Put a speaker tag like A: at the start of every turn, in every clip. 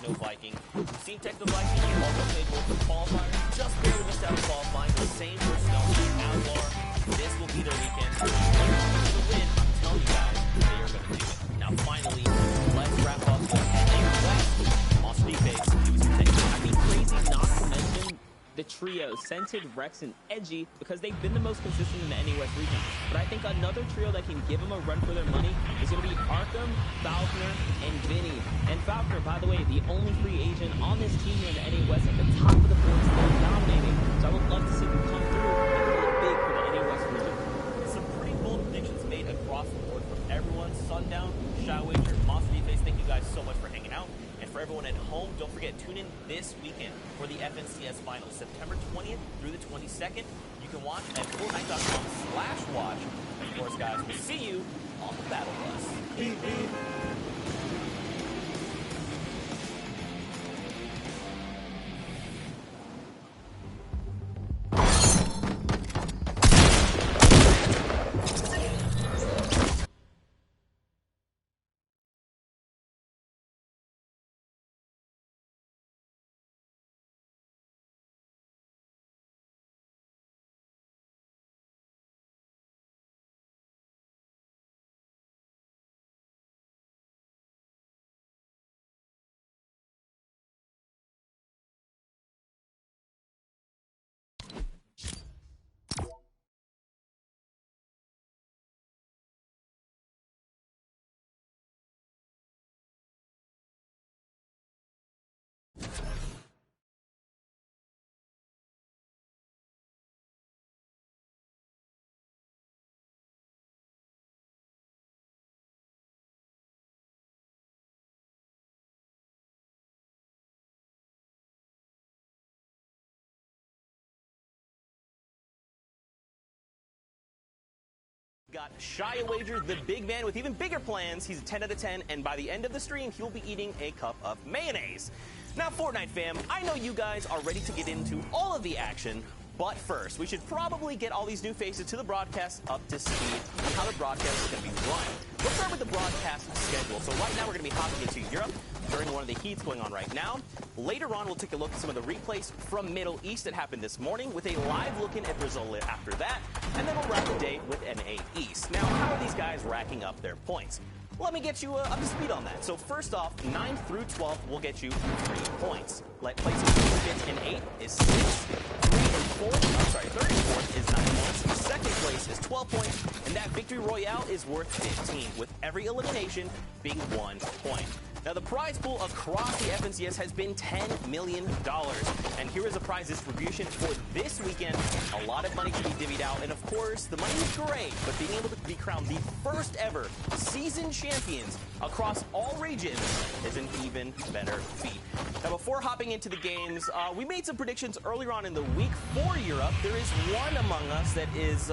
A: Techno Viking. We've seen Techno Viking also played both the qualifier, just barely missed out on qualifying, the same personnel as Outlaw. This will be their weekend. For the win, I'm telling you guys, they are going to do it. Now, finally, let's wrap up the NA West. Monster Face, he was protected.
B: I'd be crazy not to mention the trio, Scented, Rex, and Edgy, because they've been the most consistent in the NA West region. But I think another trio that can give them a run for their money is going to be Arkham, Falconer, and Vinny. And Falconer, by the way, the only free agent on this team here in the NA West at the top of the board, still dominating. So I would love to see them come through and pull it big for the NA West region.
A: Some pretty bold predictions made across the board from everyone. Sundown, Shy Wager, Monster Face, thank you guys so much for hanging out. And for everyone at home, don't forget, tune in this weekend for the FNCS Finals, September 20th through the 22nd. You can watch at Fortnite.com/watch. Of course, guys, we'll see you on the Battle Bus. Got Shy Wager, the big man with even bigger plans. He's a 10 out of 10, and by the end of the stream, he'll be eating a cup of mayonnaise. Now, Fortnite fam, I know you guys are ready to get into all of the action, but first, we should probably get all these new faces to the broadcast up to speed on how the broadcast is going to be run. Let's start with the broadcast schedule. So right now, we're going to be hopping into Europe during one of the heats going on right now. Later on, we'll take a look at some of the replays from Middle East that happened this morning with a live look in at Brazil after that. And then we'll wrap the day with NA East. Now, how are these guys racking up their points? Let me get you up to speed on that. So first off, 9th through 12th will get you 3 points. Places 5th and 8th is 6. 3rd and 4th is 9 points. Second place is 12 points. And that Victory Royale is worth 15, with every elimination being 1 point. Now, the prize pool across the FNCS has been $10 million. And here is a prize distribution for this weekend. A lot of money to be divvied out. And, of course, the money is great, but being able to be crowned the first ever season champions across all regions is an even better feat. Now, before hopping into the games, we made some predictions earlier on in the week for Europe. There is one among us that is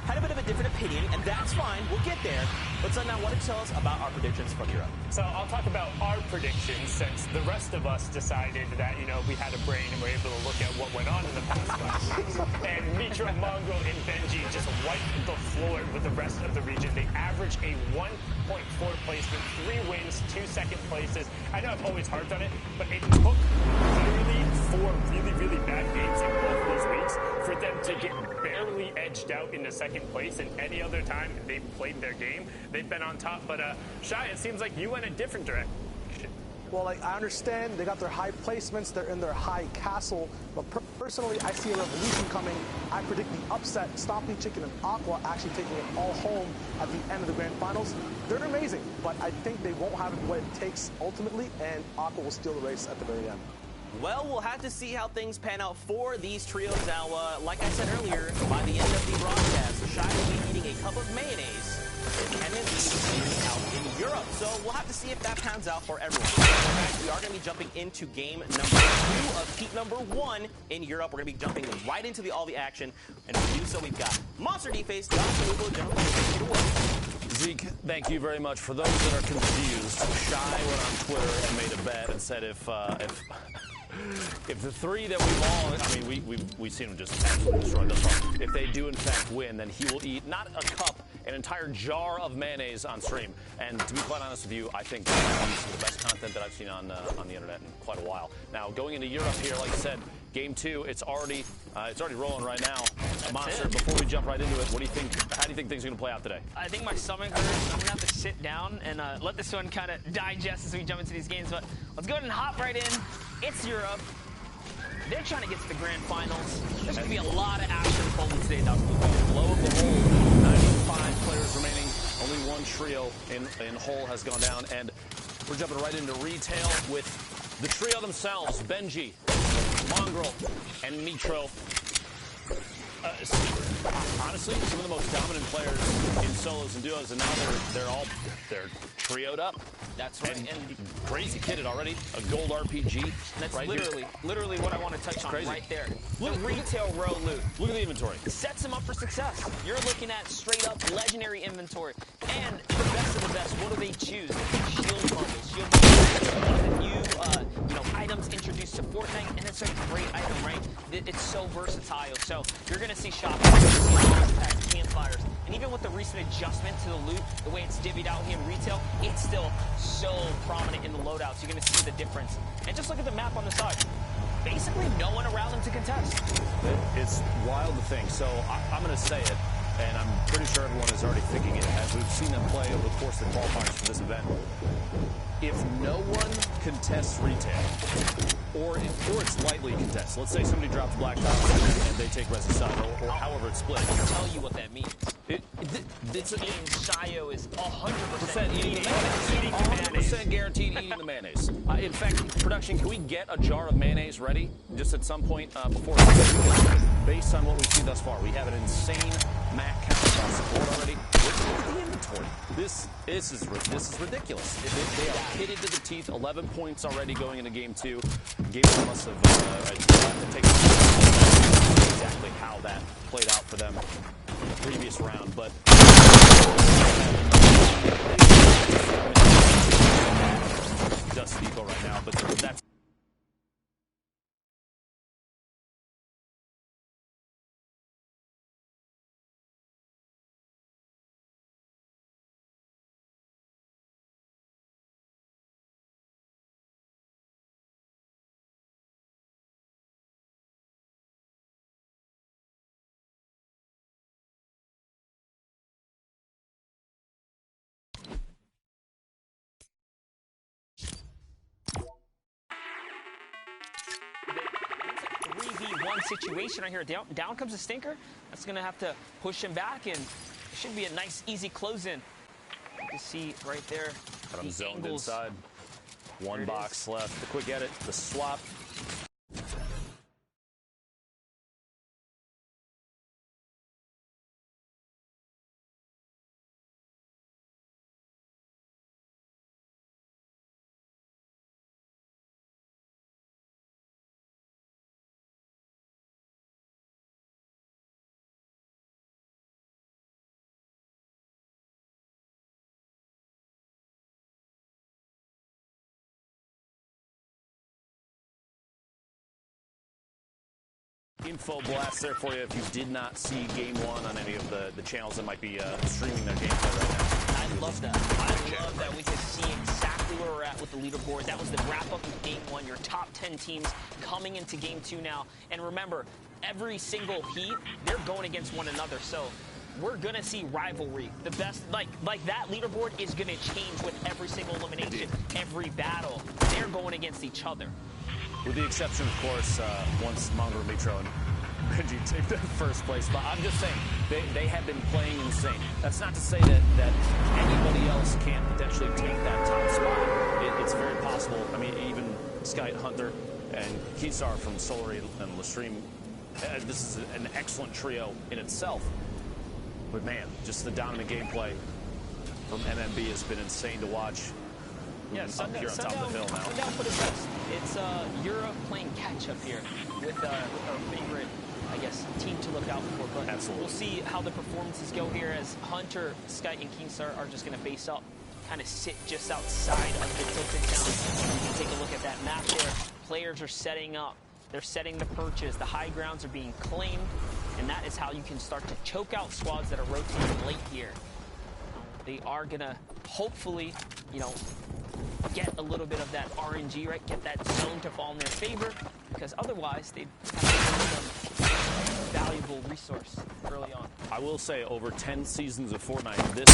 A: had a bit of a different opinion, and that's fine. We'll get there. But Sundown, why don't you tell us about our predictions from Europe?
C: So I'll talk about our predictions, since the rest of us decided that, we had a brain and were able to look at what went on in the past months. And Mitra, Mongrel, and Benji just wiped the floor with the rest of the region. They averaged a 1.4 placement, 3 wins, 2 second places. I know I've always harped on it, but it took literally 4 really, really bad games in both of those weeks for them to get barely edged out into second place. And any other time they've played their game, they've been on top. But Shy, it seems like you went a different direction.
D: Well, I understand they got their high placements, they're in their high castle, but personally, I see a revolution coming. I predict the upset, Stomping Chicken and Aqua actually taking it all home at the end of the grand finals. They're amazing, but I think they won't have what it takes ultimately, and Aqua will steal the race at the very end.
A: Well, we'll have to see how things pan out for these trios. Now, like I said earlier, by the end of the broadcast, Shy will be eating a cup of mayonnaise. And then out in Europe. So we'll have to see if that pans out for everyone. We are going to be jumping into game number 2 of heat number 1 in Europe. We're going to be jumping right into all the action. And to do so, we've got Monster D-Face,
E: Zeke, thank you very much. For those that are confused, Shy went on Twitter and made a bet and said if the 3 that we've all, we've seen him just absolutely destroy the phone. If they do in fact win, then he will eat not a cup an entire jar of mayonnaise on stream. And to be quite honest with you, I think this is some of the best content that I've seen on the internet in quite a while. Now, going into Europe here, like I said, Game 2, it's already rolling right now. Monster, before we jump right into it, what do you think? How do you think things are going to play out today?
F: I think my stomach hurts. I'm going to have to sit down and let this one kind of digest as we jump into these games. But let's go ahead and hop right in. It's Europe. They're trying to get to the grand finals. There's going to be a lot of action unfolding today, Dr.
E: Lo and behold, 95 players remaining. Only one trio in Hull has gone down. And we're jumping right into retail with the trio themselves, Benji, Mongrel, and Mitro. Honestly, some of the most dominant players in solos and duos, and now they're trioed up.
F: That's right.
E: And crazy kitted already. A gold RPG.
F: That's
E: right
F: literally what I want to touch on right there.
E: Look,
F: the retail row loot.
E: Look at the inventory.
F: Sets them up for success. You're looking at straight up legendary inventory. And the best of the best, what do they choose? Shield bundles. Shield bundles are one of the new items introduced to Fortnite, and it's a great item, right? It's so versatile. So you're going to see shopping, campfires, and even with the recent adjustment to the loot, the way it's divvied out here in retail, it's still so prominent in the loadouts. You're going to see the difference. And just look at the map on the side. Basically, no one around them to contest.
E: It's wild to think. So I'm going to say it, and I'm pretty sure everyone is already thinking it as we've seen them play over the course of the qualifiers for this event. If no one contests retail, or it's lightly contested, let's say somebody drops Black Top and they take Resi side, or however it's split.
F: I can tell you what that means. Shio is 100% eating the mayonnaise.
E: 100% guaranteed eating the mayonnaise. In fact, production, can we get a jar of mayonnaise ready just at some point before? Based on what we've seen thus far, we have an insane MAC count across the board already. Look at the inventory. This is ridiculous. They are pitted to the teeth. 11 points already going into Game 2. Game 1 must have to take exactly how that played out for them the previous round, but Dust Depot right now, but that's
F: situation right here. Down comes a stinker. That's going to have to push him back, and it should be a nice, easy close-in. You can see right there.
E: Got him zoned inside. One box left. The quick edit, the swap. Info blast there for you if you did not see Game 1 on any of the channels that might be streaming their gameplay right now.
F: I love that. I love that we can see exactly where we're at with the leaderboard. That was the wrap-up of Game 1, your top 10 teams coming into Game 2 now. And remember, every single heat, they're going against one another. So we're going to see rivalry. The best, like that leaderboard is going to change with every single elimination, every battle. They're going against each other.
E: With the exception, of course, once Mongrel, Mitro, and Benji take the first place spot. I'm just saying, they have been playing insane. That's not to say that anybody else can't potentially take that top spot. It's very possible. I mean, even Skyt, Hunter, and Keysar from Solary and Lestream, this is an excellent trio in itself. But man, just the dominant gameplay from MMB has been insane to watch.
F: Yeah,
E: Sundown, here on top of the hill now.
F: Sundown put it best. It's Europe playing catch-up here with our favorite, I guess, team to look out for. But
E: absolutely,
F: we'll see how the performances go here as Hunter, Sky, and Keenstar are just going to base up, kind of sit just outside of the tilted town. You can take a look at that map there. Players are setting up. They're setting the perches. The high grounds are being claimed, and that is how you can start to choke out squads that are rotating late here. they are gonna hopefully, you know, get a little bit of that RNG, right? Get that zone to fall in their favor, because otherwise they'd have some valuable resource early on.
E: I will say, over 10 seasons of Fortnite, this